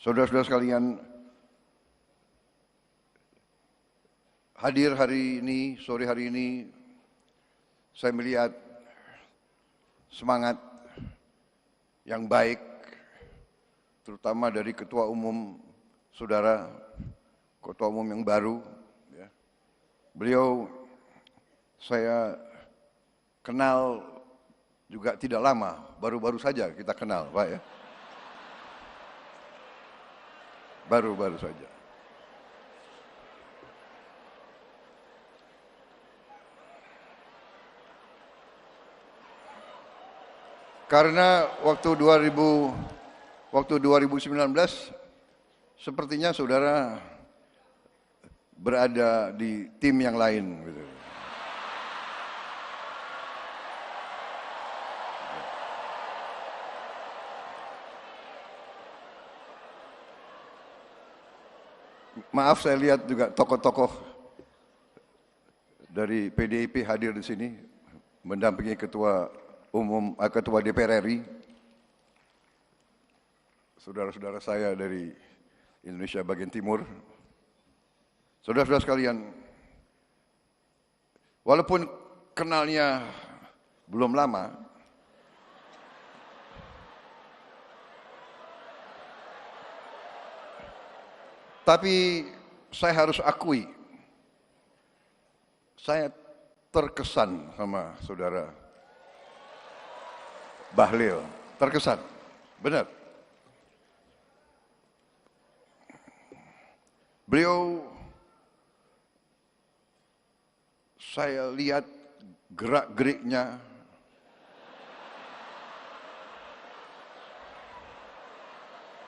Saudara-saudara sekalian, hadir hari ini, sore hari ini, saya melihat semangat yang baik, terutama dari Ketua Umum Saudara, Ketua Umum yang baru. Beliau saya kenal juga tidak lama, baru-baru saja kita kenal, Pak ya. Baru-baru saja. Karena waktu 2019 sepertinya saudara berada di tim yang lain gitu. Maaf, saya lihat juga tokoh-tokoh dari PDIP hadir di sini mendampingi Ketua DPR RI. Saudara-saudara saya dari Indonesia bagian timur. Saudara-saudara sekalian, walaupun kenalnya belum lama, tapi saya harus akui, saya terkesan sama saudara Bahlil, terkesan, benar. Beliau, saya lihat gerak-geriknya,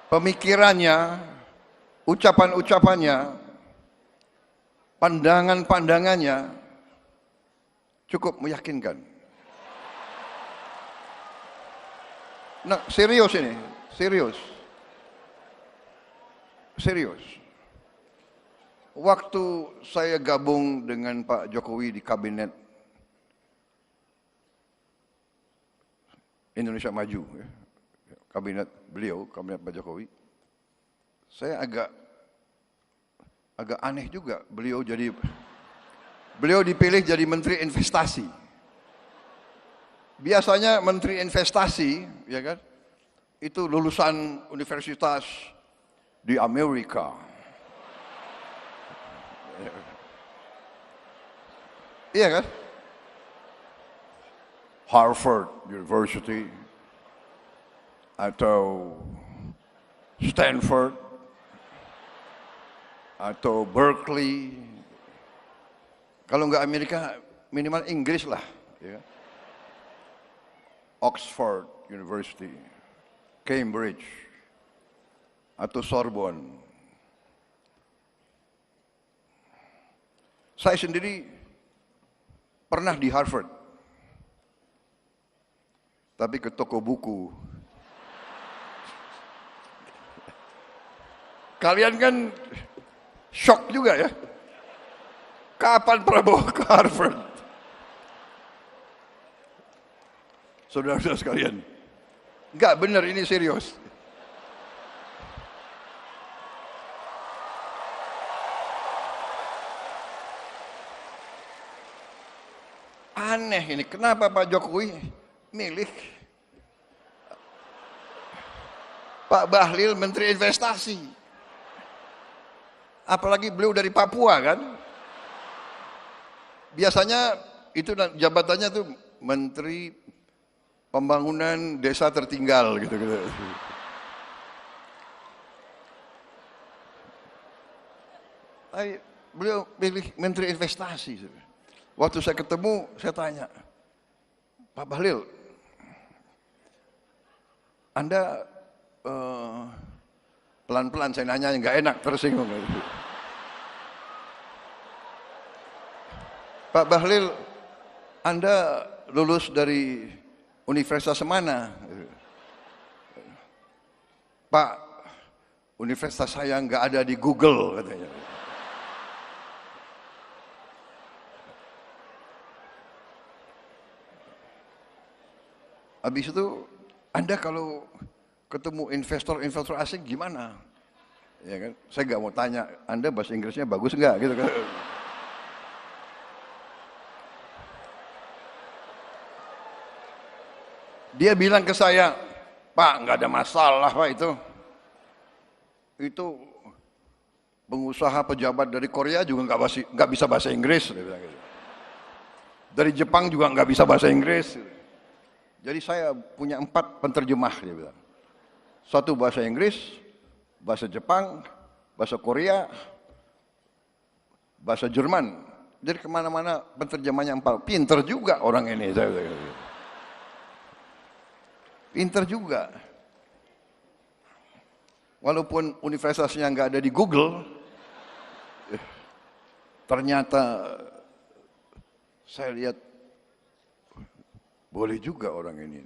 pemikirannya, ucapan-ucapannya, pandangan-pandangannya cukup meyakinkan. Nah, serius ini, serius. Waktu saya gabung dengan Pak Jokowi di kabinet Indonesia Maju, ya, kabinet beliau, kabinet Pak Jokowi, saya agak aneh juga beliau dipilih jadi Menteri Investasi. Biasanya Menteri Investasi, ya kan, itu lulusan universitas di Amerika. Iya kan? Harvard University atau Stanford atau Berkeley. Kalau nggak Amerika, minimal Inggris lah. Ya. Oxford University, Cambridge, atau Sorbonne. Saya sendiri pernah di Harvard, tapi ke toko buku. Kalian kan shock juga ya. Kapan Prabowo ke Harvard? Saudara-saudara sekalian, enggak benar, ini serius. Aneh ini, kenapa Pak Jokowi milih Pak Bahlil Menteri Investasi? Apalagi beliau dari Papua kan? Biasanya itu jabatannya tuh Menteri Pembangunan Desa Tertinggal gitu. Beliau pilih Menteri Investasi. Waktu saya ketemu, saya tanya, Pak Bahlil, Anda pelan-pelan saya nanya, nggak enak, tersinggung. Pak Bahlil, Anda lulus dari universitas mana? Pak, universitas saya nggak ada di Google, katanya. Habis itu, Anda kalau ketemu investor-investor asing gimana? Ya kan? Saya nggak mau tanya, Anda bahasa Inggrisnya bagus nggak gitu kan? Dia bilang ke saya, Pak, nggak ada masalah Pak itu. Itu pengusaha pejabat dari Korea juga nggak bisa bahasa Inggris. Dia bilang gitu. Dari Jepang juga nggak bisa bahasa Inggris. Jadi saya punya 4 penterjemah, dia bilang. 1 bahasa Inggris, bahasa Jepang, bahasa Korea, bahasa Jerman. Jadi kemana-mana penterjemahnya 4. Pinter juga orang ini. Pinter juga. Walaupun universitasnya nggak ada di Google, ternyata saya lihat boleh juga orang ini.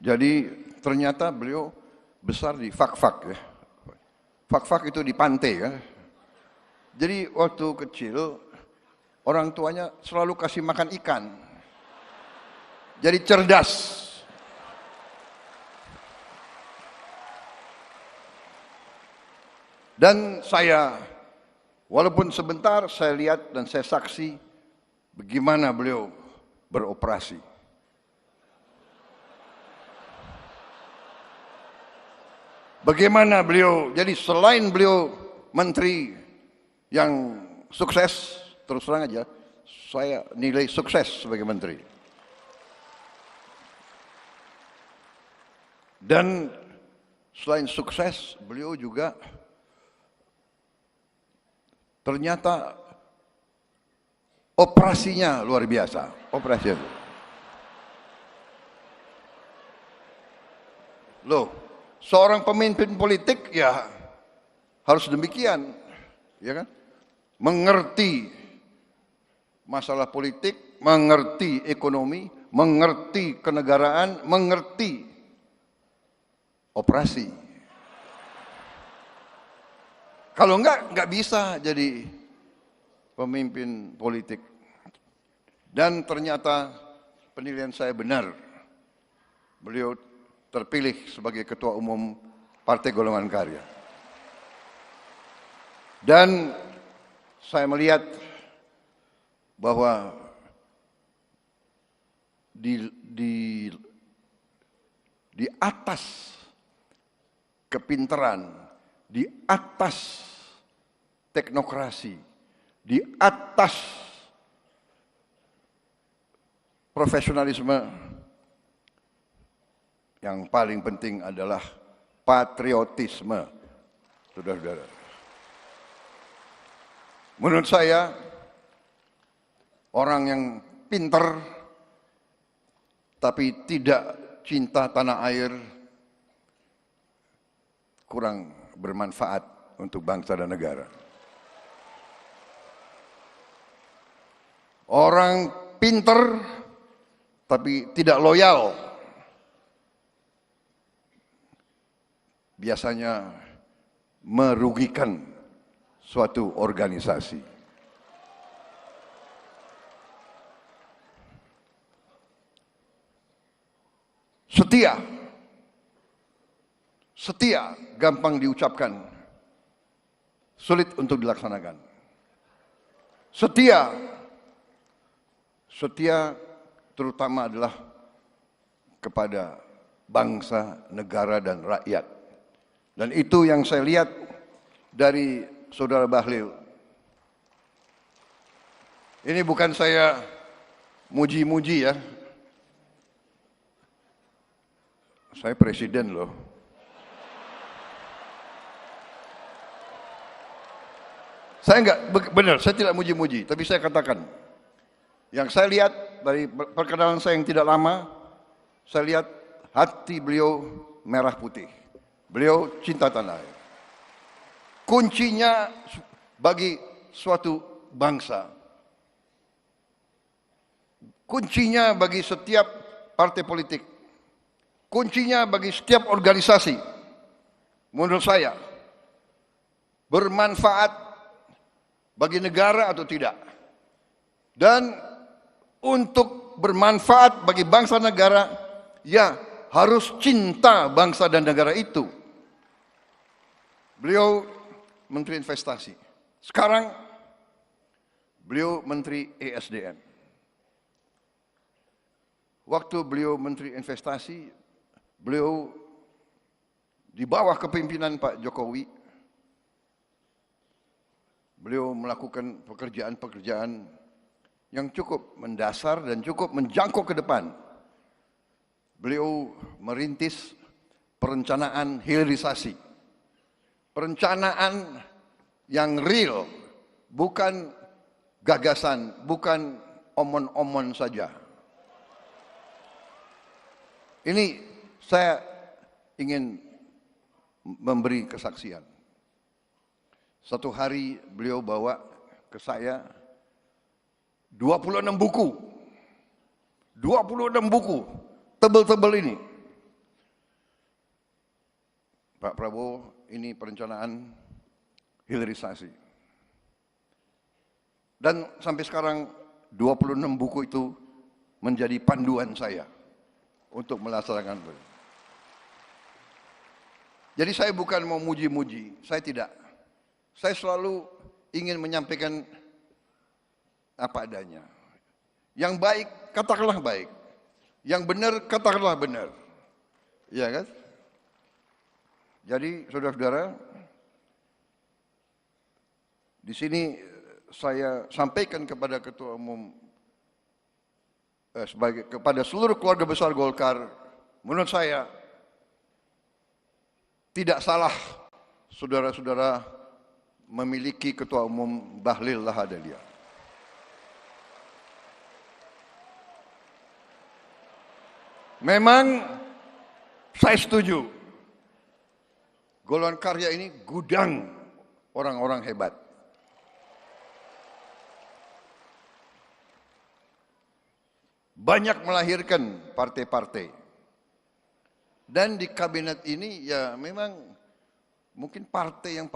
Jadi ternyata beliau besar di Fak-Fak ya. Fak-Fak itu di pantai kan. Jadi waktu kecil orang tuanya selalu kasih makan ikan. Jadi cerdas. Dan saya, walaupun sebentar, saya lihat dan saya saksi bagaimana beliau beroperasi. Bagaimana beliau, jadi selain beliau menteri yang sukses, terus terang aja, saya nilai sukses sebagai menteri. Dan selain sukses, beliau juga ternyata operasinya luar biasa. Operasinya. Loh, seorang pemimpin politik ya harus demikian, ya kan? Mengerti masalah politik, mengerti ekonomi, mengerti kenegaraan, mengerti operasi. Kalau enggak bisa jadi pemimpin politik. Dan ternyata penilaian saya benar. Beliau terpilih sebagai Ketua Umum Partai Golongan Karya. Dan saya melihat bahwa di atas kepintaran, di atas teknokrasi, di atas profesionalisme, yang paling penting adalah patriotisme, saudara-saudara. Menurut saya, orang yang pintar tapi tidak cinta tanah air kurang bermanfaat untuk bangsa dan negara. Orang pintar tapi tidak loyal biasanya merugikan suatu organisasi. Setia gampang diucapkan, sulit untuk dilaksanakan. Setia terutama adalah kepada bangsa, negara, dan rakyat. Dan itu yang saya lihat dari Saudara Bahlil. Ini bukan saya muji-muji ya. Saya presiden loh. Saya enggak, benar, saya tidak muji-muji, tapi saya katakan, yang saya lihat dari perkenalan saya yang tidak lama, saya lihat hati beliau merah putih. Beliau cinta tanah air. Kuncinya bagi suatu bangsa, kuncinya bagi setiap partai politik, kuncinya bagi setiap organisasi, menurut saya, bermanfaat bagi negara atau tidak. Dan untuk bermanfaat bagi bangsa negara, ya harus cinta bangsa dan negara itu. Beliau Menteri Investasi. Sekarang beliau Menteri ESDM. Waktu beliau Menteri Investasi, beliau di bawah kepemimpinan Pak Jokowi, beliau melakukan pekerjaan-pekerjaan yang cukup mendasar dan cukup menjangkau ke depan. Beliau merintis perencanaan hilirisasi. Perencanaan yang real, bukan gagasan, bukan omon-omon saja. Ini saya ingin memberi kesaksian. Satu hari beliau bawa ke saya 26 buku. 26 buku, tebel-tebel ini. Pak Prabowo, ini perencanaan hilirisasi. Dan sampai sekarang 26 buku itu menjadi panduan saya untuk melaksanakan itu. Jadi saya bukan mau muji-muji, saya tidak. Saya selalu ingin menyampaikan apa adanya. Yang baik, katakanlah baik. Yang benar, katakanlah benar. Iya kan? Jadi saudara-saudara, di sini saya sampaikan kepada Ketua Umum, kepada seluruh keluarga besar Golkar, menurut saya tidak salah saudara-saudara memiliki Ketua Umum Bahlil Lahadalia. Memang saya setuju, golongan karya ini gudang orang-orang hebat. Banyak melahirkan partai-partai. Dan di kabinet ini ya memang mungkin partai yang